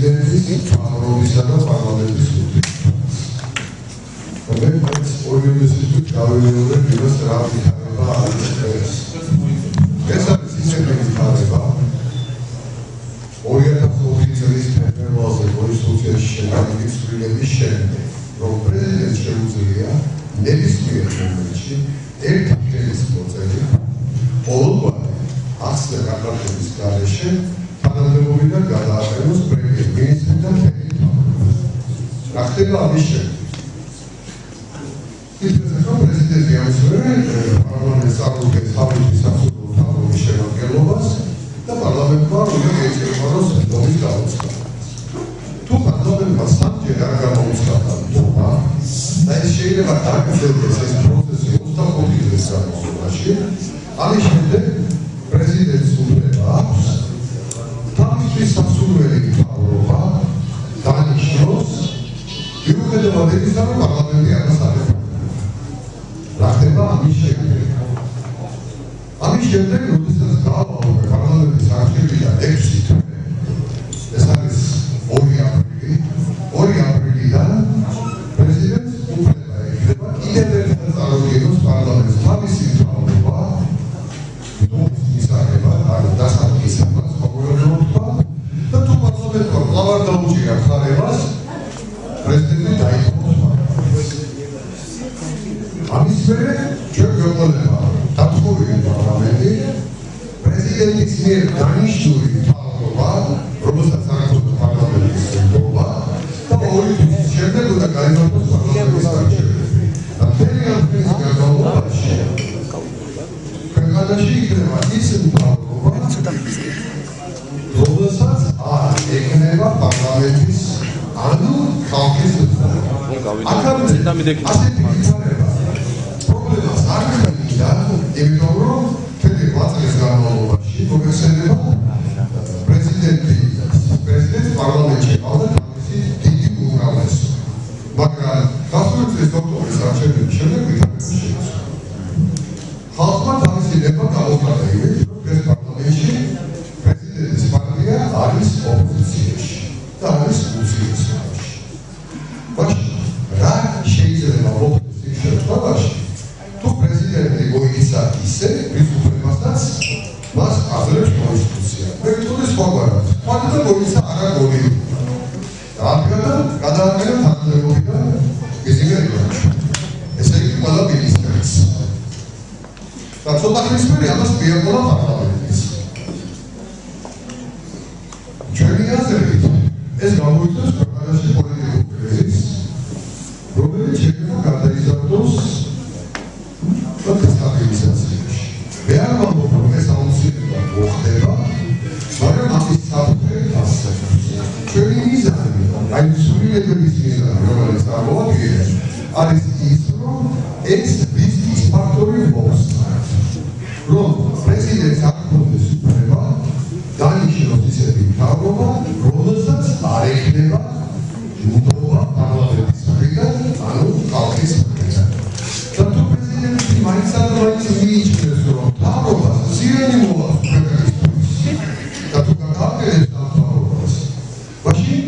პრეზიდენტის მთავრობისა და პარლამენტის რომელიც ორგანიზაციის გავივლებ იმას რა ვიხარება არის ეს არის ისეთი ვიხარება 2020 წლის ფებრუარზე კონსტიტუციაში შეტანილი ცვლილების შემდეგ რომ პრეზიდენტს შეუძლია ნებისმიერ მომენტში ერთი ხელის მოწელი ყოველგვარი ახსნა გაკეთების გარეშე თანამდებობიდან გადააყენოს პრემიერ-მინისტრი და ხელი მთავრობა. რა ხდება ამის შემდეგ? პრეზიდენტი ამსვლელი პარლამენტს აღუდგენს თავისი სასულიერო მთავრობის შემადგენლობას და პარლამენტმა უნდა ეწევა დონის გაუცხადება. თუ პარლამენტმა სამჯერ არ გამოუცხადა დონა და ეს შეიძლება დაგრძელდეს ეს პროცესი 25 წლის განმავლობაში, ამის შემდეგ პრეზიდენტს უფლება აქვს თავისი სასულიერო მთავრობა დანიშნოს მიუხედავად იმისა, რომ პარლამენტი ამას არ რა ხდება ამის შემდეგ? ამის შემდეგ, როდესაც გავავალე პარლამენტის არჩევნიდან 6 თვე, ეს არის 2 აპრილიდან პრეზიდენტს უფლება ეკნება კიდევ ერთხელ წარუდგენოს პარლამენტს თავისი მთავრობა, დონის მისაღებად, ანუ დასაწყისად, მოგვიანებით და თუ პარლამენტმა კვლავ არ დაუჭირა მხარებას, პრეზიდენტი დაიხმოს. ამის მერე ჩვენ გვეყოლება დათხოვილი პარლამენტი პრეზიდენტის მიერ დანიშნული მთავრობა, რომელსაც არაცხოდ პარლამენტის მთავრობა და 2 თვის შემდეგ უნდა გაიმართოს პარლამენტის არჩევნები. და მთელი ამ წლის განმავლობაში ქვეყანაში იქნება ის მთავრობა, რომელსაც არ ეკნება პარლამენტის ანუ ხალხის იმიტომ რომ თეთრი ვაწლის განმავლობაში მოგეხსენება პრეზიდენტს პარლამენტში ყავდა თავისი დიდი უმრავლესობა. მაგრამ გასული წლის ოქტომბრის არჩევნების შემდეგ ვითარება შეიცვალა. ხალხმა თავისი ნება გაუხადა იმით, რომ ეს პარლამენტში პრეზიდენტის პარტია არის ოპოზიციაში და არის უძიებაში. რა შეიძლება მოხდეს იმ შემთხვევაში, თუ პრეზიდენტი მოიქცა ისე, რის უფლებასაც მას აძლევს კონსტიტუცია. მე ვიტყოდი სხვაგვარად. თქვენთან მოიქცა არა გოლი. რადგან გადააყენა თანამდებობიდან გიზინგერ ივანიშვილი. ესე იგი ყველა მინისტრიც. და ცოტა ხნის მერე ამას მიაყოლა პარლამენტის. ჩვენი აზრით ეს გამოიწვევს ქვეყანაში პოლიტიკურ კრიზისს, რომელიც შეიძლება გადაიზარდოს სტაბილიზაციაში. მე არ ვამბობ, რომ ეს აუცილებლად მოხდება, მაგრამ ამის საფუძველი ასწავლებს. ჩვენი მიზანი, აი სრულიადების მიზანი, რომელიც წარმოადგენს, არის ის, რომ ეს ბიზნეს ფაქტორი მოხსნას. რომ პრეზიდენტს არ ჰქონდეს უფლება დანიშნოს ისეთი მთავრობა, რომელსაც არ ექნება ჯგუფობა პარლამენტის მხრიდან, ანუ ხალხის მხრიდან. და თუ პრეზიდენტი მაინც მიიჩნევს, რომ მთავრობას ზიანი მოაქვს ქვეყნისთვის და თუ გადააყენებს ამ მთავრობას, მაშინ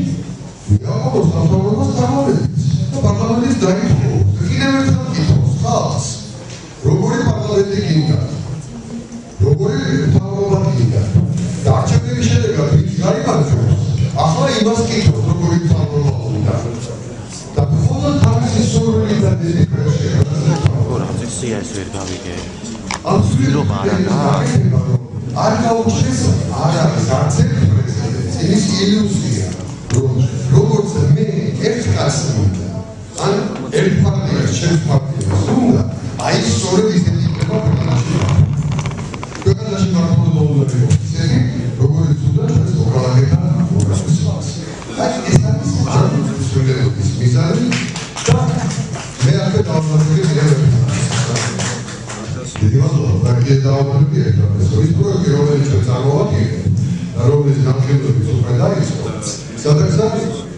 მიაყოლოს ამ მთავრობას პარლამენტს და პარლამენტის დაითხოვოს და კიდევ ერთხელ ითხოვს ხალხს, როგორი პარლამენტი გინდა, როგორი მთავრობა გინდა და არჩევნების შედეგად ვინც გაიმარჯვებს, ახლა იმას კითხავს, როგორი მთავრობა უნდა. და მხოლოდ თავისი სურვილით და დედიქრებში სიას ვერ გავიგე. ამსვირობა არ გაუჩნდეს არ არის არც ერთ პრეზიდენტს ის ილუზია რომ როგორც მე ერთ კაცს მინდა ან ერთ პარტიას ჩემს პარტიას უნდა აი სწორედ ისეთი იქნება ქვეყანაში მართლმადიდებლები ისეთი როგორც უნდა ჩვენს მოქალაქეთა უმრავლესობას. აი ეს არის სრულიადობის მიზანი და მე ახლა დავამატებ Perché da un progetto, questo rispetto che non è necessario oggi, la roba di anche dove si può dare. Sapersa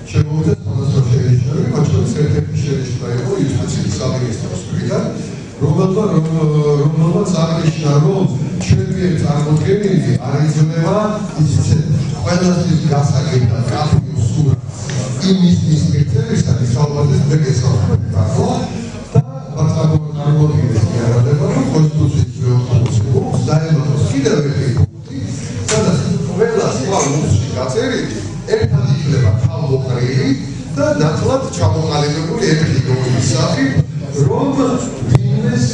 c'è molto la società, ma c'è sempre c'è poi il specializzato che sta studiando. Roba sarà c'è tanto che mi arriva, quella si gasa che da capo იმის მისმირთებისა ისალბაზეს მეგეცავთ ახლა და წარმოადგენს იარაღება რომ კონსტიტუციის მეოთხე დაემატოს კიდევ ერთი პუნქტი სადაც ყველა სხვა ნუსხი გაწერილი ერთად იქნება თავმოყრილი და ნათლად ჩამოყალიბებული ერთი დონის სახით რომ ვინმეს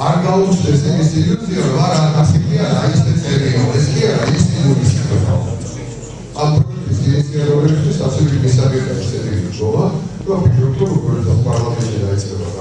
არ გაუჩნდეს იმის ილუზია რომ არა ასე კი არა ისე წერია ეს კი არა ის ილუზია ამ პროექტის ინიციატორებისთვის ასევე მისაღებია წერილი ჯოვა რომ ფიქრობთ რომ როგორ პარლამენტში დაიწყება